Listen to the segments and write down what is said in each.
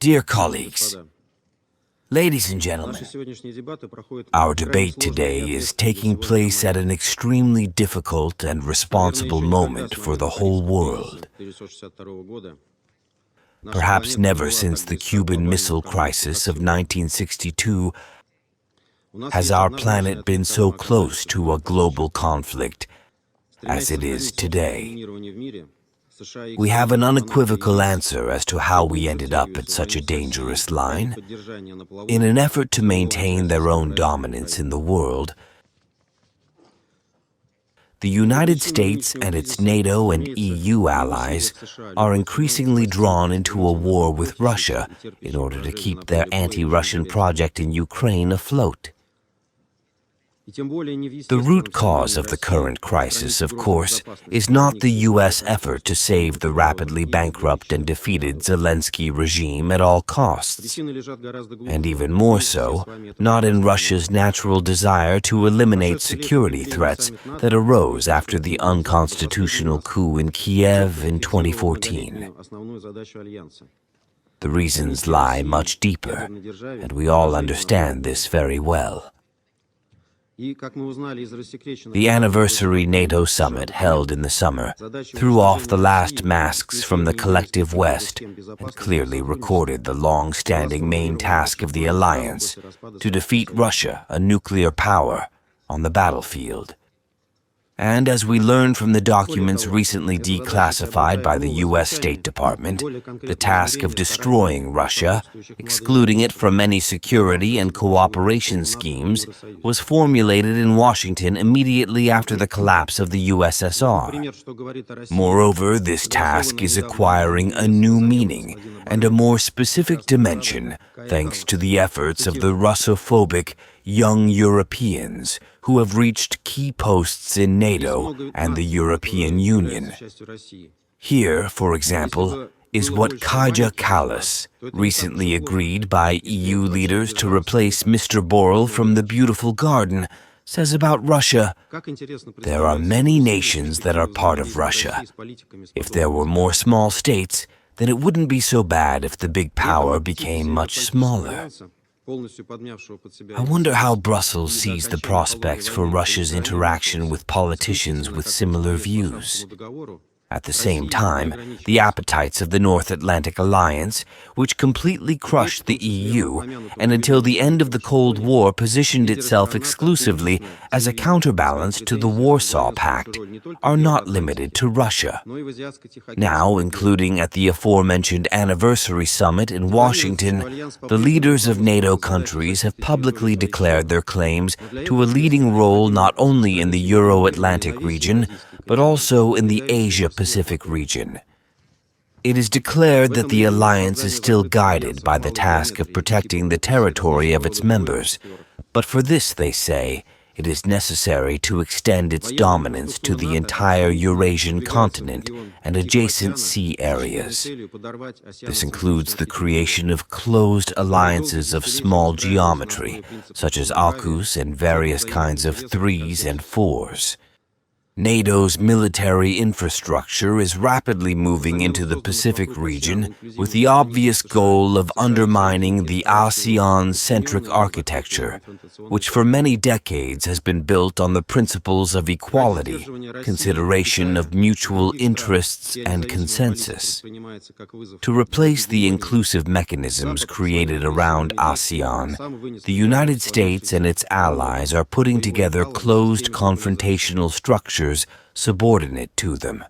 Dear colleagues, ladies and gentlemen, our debate today is taking place at an extremely difficult and responsible moment for the whole world. Perhaps never since the Cuban Missile Crisis of 1962 has our planet been so close to a global conflict as it is today. We have an unequivocal answer as to how we ended up at such a dangerous line. In an effort to maintain their own dominance in the world, the United States and its NATO and EU allies are increasingly drawn into a war with Russia in order to keep their anti-Russian project in Ukraine afloat. The root cause of the current crisis, of course, is not the U.S. effort to save the rapidly bankrupt and defeated Zelensky regime at all costs, and even more so, not in Russia's natural desire to eliminate security threats that arose after the unconstitutional coup in Kiev in 2014. The reasons lie much deeper, and we all understand this very well. The anniversary NATO summit held in the summer threw off the last masks from the collective West and clearly recorded the long-standing main task of the alliance to defeat Russia, a nuclear power, on the battlefield. And as we learned from the documents recently declassified by the U.S. State Department, the task of destroying Russia, excluding it from any security and cooperation schemes, was formulated in Washington immediately after the collapse of the USSR. Moreover, this task is acquiring a new meaning and a more specific dimension thanks to the efforts of the Russophobic young Europeans who have reached key posts in NATO and the European Union. Here, for example, is what Kaja Kallas recently agreed by EU leaders to replace Mr. Borrell from the beautiful garden says about Russia. There are many nations that are part of Russia. If there were more small states, then it wouldn't be so bad if the big power became much smaller. I wonder how Brussels sees the prospects for Russia's interaction with politicians with similar views. At the same time, the appetites of the North Atlantic Alliance, which completely crushed the EU and until the end of the Cold War positioned itself exclusively as a counterbalance to the Warsaw Pact, are not limited to Russia. Now, including at the aforementioned anniversary summit in Washington, the leaders of NATO countries have publicly declared their claims to a leading role not only in the Euro-Atlantic region, but also in the Asia-Pacific region. It is declared that the alliance is still guided by the task of protecting the territory of its members, but for this, they say, it is necessary to extend its dominance to the entire Eurasian continent and adjacent sea areas. This includes the creation of closed alliances of small geometry, such as AUKUS and various kinds of 3s and 4s. NATO's military infrastructure is rapidly moving into the Pacific region with the obvious goal of undermining the ASEAN-centric architecture, which for many decades has been built on the principles of equality, consideration of mutual interests, and consensus. To replace the inclusive mechanisms created around ASEAN, the United States and its allies are putting together closed confrontational structures subordinate to them.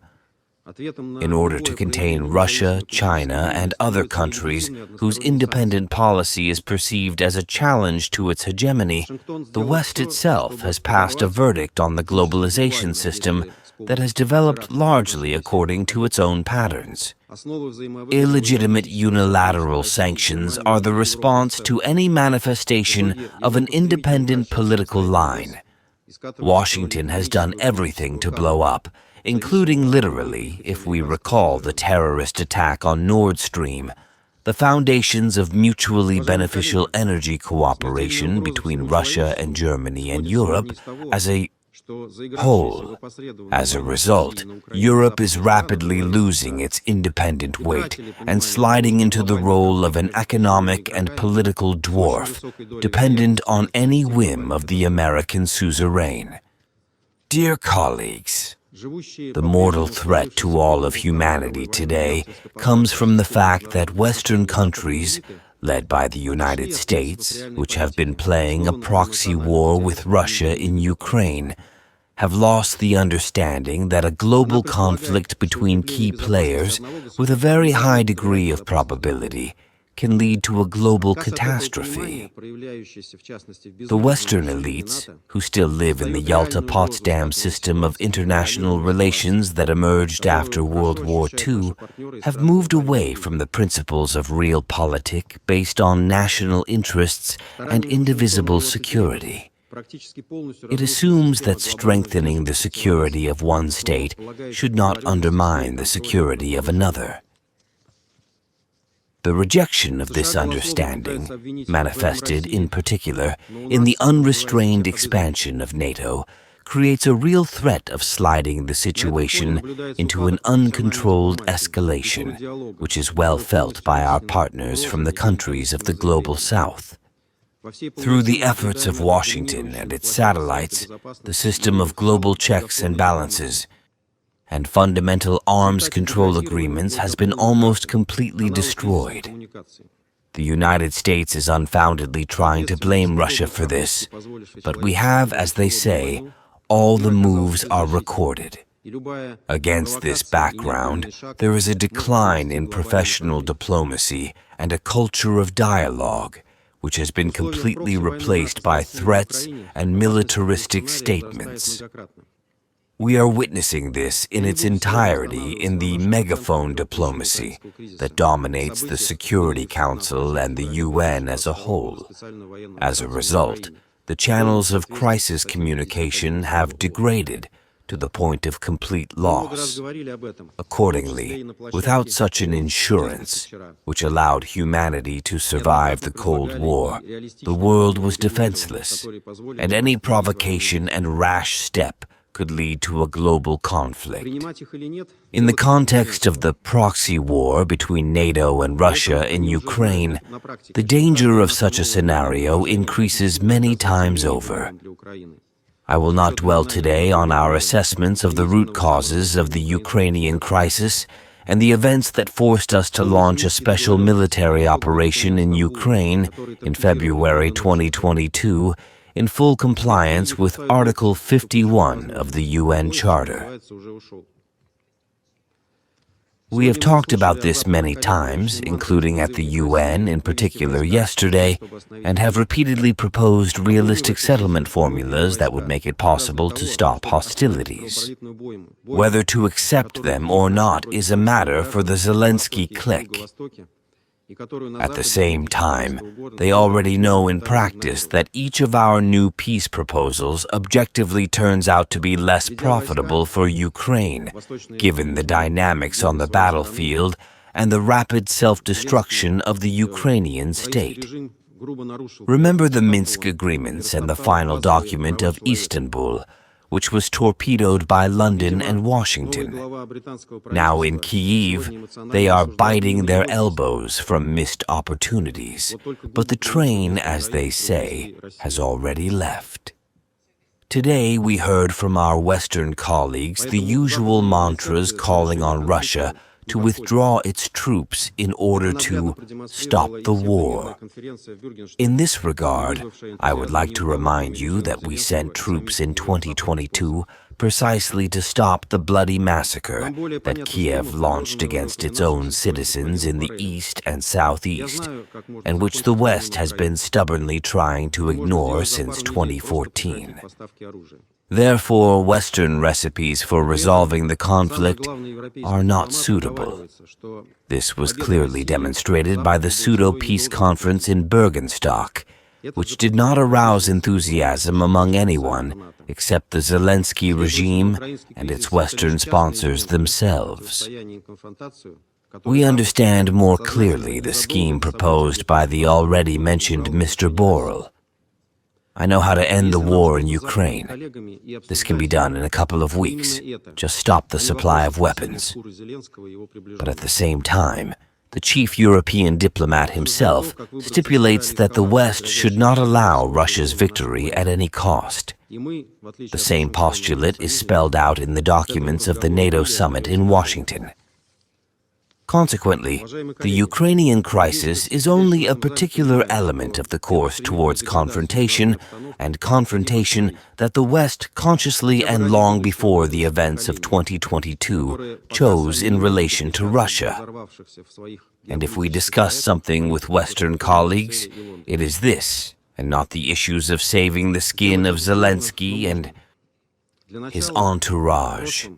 In order to contain Russia, China, and other countries whose independent policy is perceived as a challenge to its hegemony, the West itself has passed a verdict on the globalization system that has developed largely according to its own patterns. Illegitimate unilateral sanctions are the response to any manifestation of an independent political line. Washington has done everything to blow up, including literally, if we recall the terrorist attack on Nord Stream, the foundations of mutually beneficial energy cooperation between Russia and Germany and Europe as a whole. As a result, Europe is rapidly losing its independent weight and sliding into the role of an economic and political dwarf, dependent on any whim of the American suzerain. Dear colleagues, the mortal threat to all of humanity today comes from the fact that Western countries, led by the United States, which have been playing a proxy war with Russia in Ukraine, have lost the understanding that a global conflict between key players with a very high degree of probability can lead to a global catastrophe. The Western elites, who still live in the Yalta-Potsdam system of international relations that emerged after World War II, have moved away from the principles of realpolitik based on national interests and indivisible security. It assumes that strengthening the security of one state should not undermine the security of another. The rejection of this understanding, manifested in particular in the unrestrained expansion of NATO, creates a real threat of sliding the situation into an uncontrolled escalation, which is well felt by our partners from the countries of the global South. Through the efforts of Washington and its satellites, the system of global checks and balances, and fundamental arms control agreements has been almost completely destroyed. The United States is unfoundedly trying to blame Russia for this, but we have, as they say, all the moves are recorded. Against this background, there is a decline in professional diplomacy and a culture of dialogue, which has been completely replaced by threats and militaristic statements. We are witnessing this in its entirety in the megaphone diplomacy that dominates the Security Council and the UN as a whole. As a result, the channels of crisis communication have degraded to the point of complete loss. Accordingly, without such an insurance, which allowed humanity to survive the Cold War, the world was defenseless, and any provocation and rash step could lead to a global conflict. In the context of the proxy war between NATO and Russia in Ukraine, the danger of such a scenario increases many times over. I will not dwell today on our assessments of the root causes of the Ukrainian crisis and the events that forced us to launch a special military operation in Ukraine in February 2022 in full compliance with Article 51 of the UN Charter. We have talked about this many times, including at the UN in particular yesterday, and have repeatedly proposed realistic settlement formulas that would make it possible to stop hostilities. Whether to accept them or not is a matter for the Zelensky clique. At the same time, they already know in practice that each of our new peace proposals objectively turns out to be less profitable for Ukraine, given the dynamics on the battlefield and the rapid self-destruction of the Ukrainian state. Remember the Minsk agreements and the final document of Istanbul, which was torpedoed by London and Washington. Now in Kyiv, they are biting their elbows from missed opportunities, but the train, as they say, has already left. Today we heard from our Western colleagues the usual mantras calling on Russia to withdraw its troops in order to stop the war. In this regard, I would like to remind you that we sent troops in 2022 precisely to stop the bloody massacre that Kiev launched against its own citizens in the east and southeast, and which the West has been stubbornly trying to ignore since 2014. Therefore, Western recipes for resolving the conflict are not suitable. This was clearly demonstrated by the pseudo-peace conference in Bergenstock, which did not arouse enthusiasm among anyone except the Zelensky regime and its Western sponsors themselves. We understand more clearly the scheme proposed by the already mentioned Mr. Borrell. I know how to end the war in Ukraine. This can be done in a couple of weeks. Just stop the supply of weapons. But at the same time, the chief European diplomat himself stipulates that the West should not allow Russia's victory at any cost. The same postulate is spelled out in the documents of the NATO summit in Washington. Consequently, the Ukrainian crisis is only a particular element of the course towards confrontation, and confrontation that the West consciously and long before the events of 2022 chose in relation to Russia. And if we discuss something with Western colleagues, it is this, and not the issues of saving the skin of Zelensky and his entourage,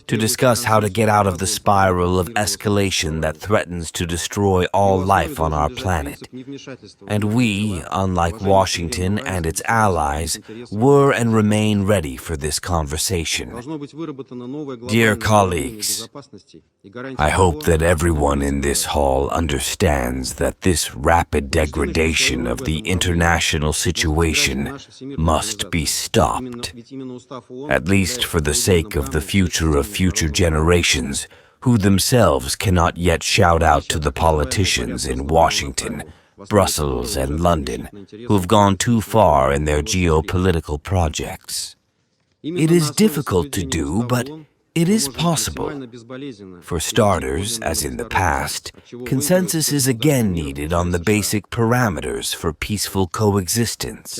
to discuss how to get out of the spiral of escalation that threatens to destroy all life on our planet. And we, unlike Washington and its allies, were and remain ready for this conversation. Dear colleagues, I hope that everyone in this hall understands that this rapid degradation of the international situation must be stopped, at least for the sake of the future of future generations, who themselves cannot yet shout out to the politicians in Washington, Brussels, and London, who have gone too far in their geopolitical projects. It is difficult to do, but it is possible. For starters, as in the past, consensus is again needed on the basic parameters for peaceful coexistence.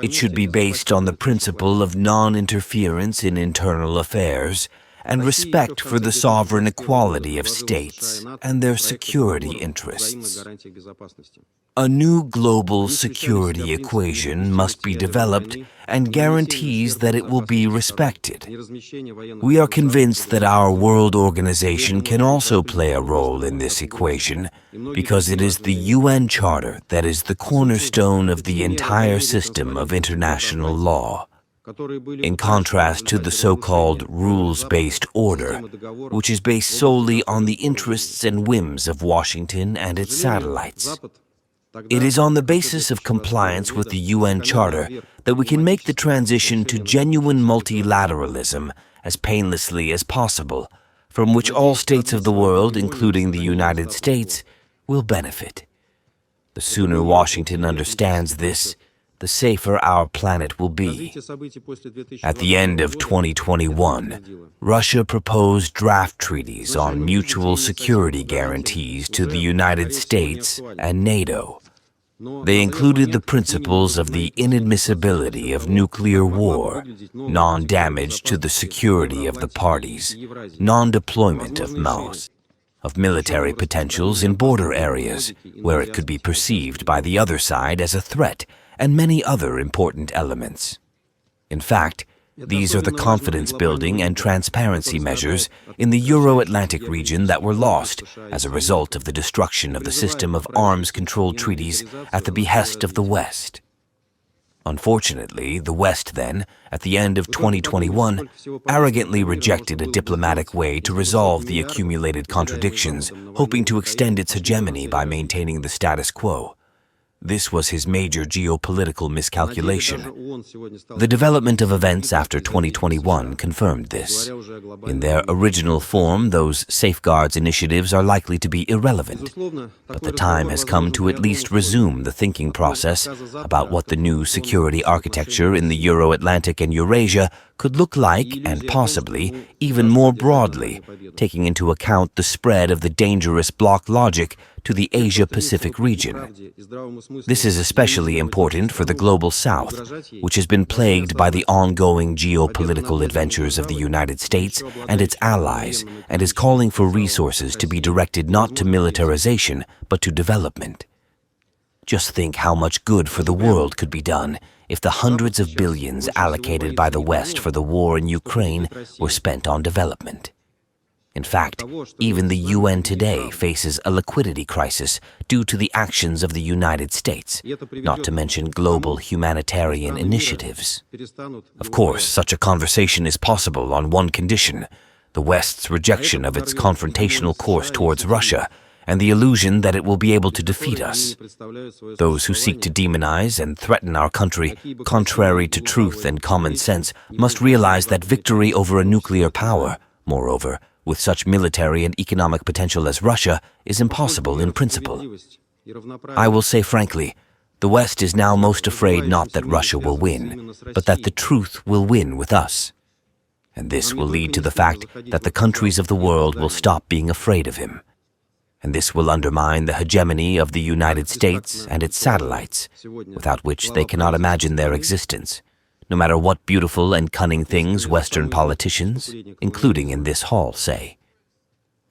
It should be based on the principle of non-interference in internal affairs and respect for the sovereign equality of states and their security interests. A new global security equation must be developed and guarantees that it will be respected. We are convinced that our world organization can also play a role in this equation because it is the UN Charter that is the cornerstone of the entire system of international law. In contrast to the so-called rules-based order, which is based solely on the interests and whims of Washington and its satellites. It is on the basis of compliance with the UN Charter that we can make the transition to genuine multilateralism as painlessly as possible, from which all states of the world, including the United States, will benefit. The sooner Washington understands this, the safer our planet will be. At the end of 2021, Russia proposed draft treaties on mutual security guarantees to the United States and NATO. They included the principles of the inadmissibility of nuclear war, non-damage to the security of the parties, non-deployment of MAUs, of military potentials in border areas where it could be perceived by the other side as a threat, and many other important elements. In fact, these are the confidence-building and transparency measures in the Euro-Atlantic region that were lost as a result of the destruction of the system of arms-control treaties at the behest of the West. Unfortunately, the West then, at the end of 2021, arrogantly rejected a diplomatic way to resolve the accumulated contradictions, hoping to extend its hegemony by maintaining the status quo. This was his major geopolitical miscalculation. The development of events after 2021 confirmed this. In their original form, those safeguards initiatives are likely to be irrelevant, but the time has come to at least resume the thinking process about what the new security architecture in the Euro-Atlantic and Eurasia could look like, and possibly even more broadly, taking into account the spread of the dangerous bloc logic to the Asia-Pacific region. This is especially important for the global South, which has been plagued by the ongoing geopolitical adventures of the United States and its allies, and is calling for resources to be directed not to militarization, but to development. Just think how much good for the world could be done if the hundreds of billions allocated by the West for the war in Ukraine were spent on development. In fact, even the UN today faces a liquidity crisis due to the actions of the United States, not to mention global humanitarian initiatives. Of course, such a conversation is possible on one condition: the West's rejection of its confrontational course towards Russia, and the illusion that it will be able to defeat us. Those who seek to demonize and threaten our country, contrary to truth and common sense, must realize that victory over a nuclear power, moreover, with such military and economic potential as Russia, is impossible in principle. I will say frankly, the West is now most afraid not that Russia will win, but that the truth will win with us. And this will lead to the fact that the countries of the world will stop being afraid of him. And this will undermine the hegemony of the United States and its satellites, without which they cannot imagine their existence, no matter what beautiful and cunning things Western politicians, including in this hall, say.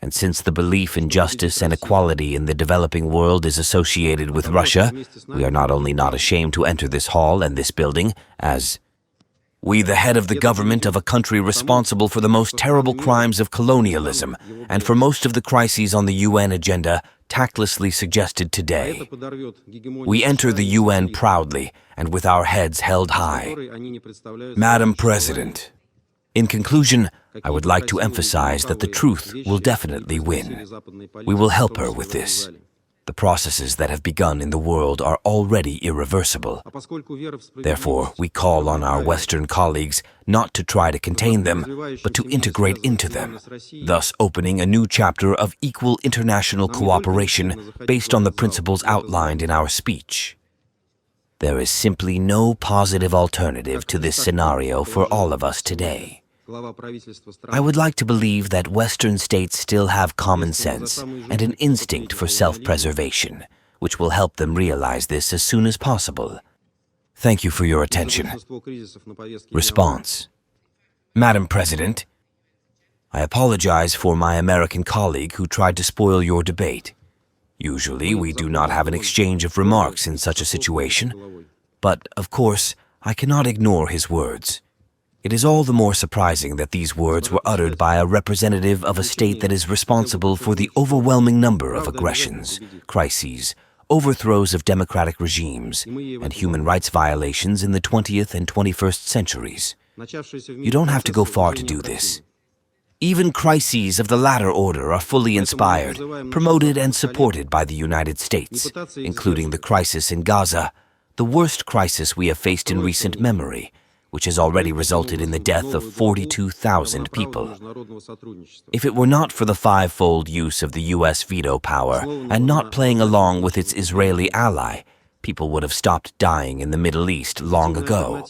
And since the belief in justice and equality in the developing world is associated with Russia, we are not only not ashamed to enter this hall and this building as we, the head of the government of a country responsible for the most terrible crimes of colonialism and for most of the crises on the UN agenda tactlessly suggested today. We enter the UN proudly and with our heads held high. Madam President, in conclusion, I would like to emphasize that the truth will definitely win. We will help her with this. The processes that have begun in the world are already irreversible. Therefore, we call on our Western colleagues not to try to contain them, but to integrate into them, thus opening a new chapter of equal international cooperation based on the principles outlined in our speech. There is simply no positive alternative to this scenario for all of us today. I would like to believe that Western states still have common sense and an instinct for self-preservation, which will help them realize this as soon as possible. Thank you for your attention. Response. Madam President, I apologize for my American colleague who tried to spoil your debate. Usually, we do not have an exchange of remarks in such a situation, but, of course, I cannot ignore his words. It is all the more surprising that these words were uttered by a representative of a state that is responsible for the overwhelming number of aggressions, crises, overthrows of democratic regimes, and human rights violations in the 20th and 21st centuries. You don't have to go far to do this. Even crises of the latter order are fully inspired, promoted and supported by the United States, including the crisis in Gaza, the worst crisis we have faced in recent memory, which has already resulted in the death of 42,000 people. If it were not for the five-fold use of the U.S. veto power and not playing along with its Israeli ally, people would have stopped dying in the Middle East long ago.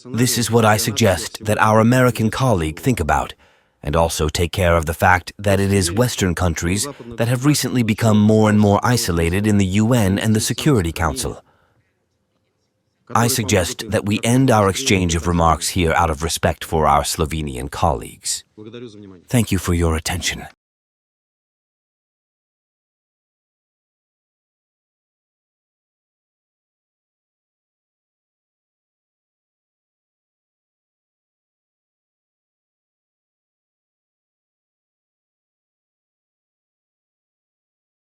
This is what I suggest that our American colleague think about, and also take care of the fact that it is Western countries that have recently become more and more isolated in the UN and the Security Council. I suggest that we end our exchange of remarks here out of respect for our Slovenian colleagues. Thank you for your attention.